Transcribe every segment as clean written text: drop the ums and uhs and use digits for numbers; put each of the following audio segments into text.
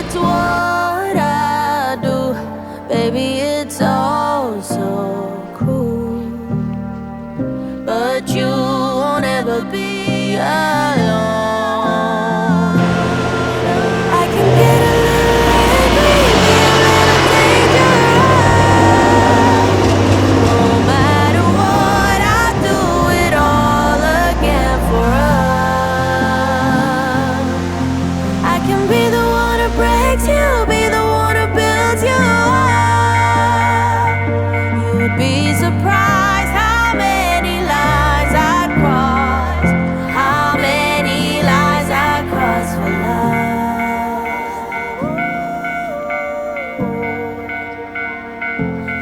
it's what I do. Baby, it's all so cruel, but you won't ever be alone. I can get a little angry, a little dangerous. No matter what, I do it all again for us. I can be the one who breaks you, be the one who builds you up. You'd be surprised how many lines I cross, how many lines I cross for love.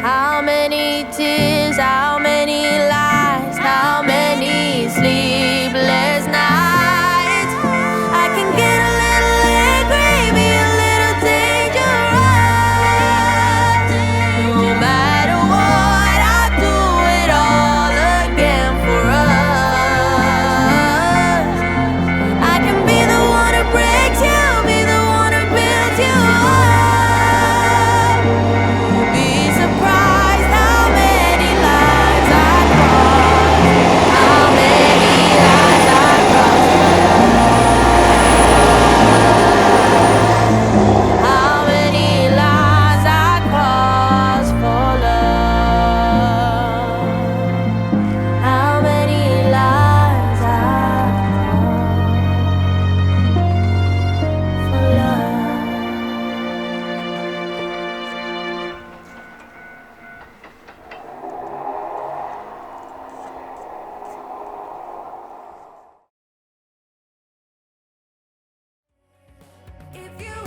How many tears, how many lies, how many sleepless nights. I can get a little angry, be a little dangerous. No matter what, I do it all again for us. I can be the one who breaks you, be the one who builds you up. You'd be surprised how many lives I cross, how many lives I cross for love. How many lives I cross for love. How many lives I cross for love. If you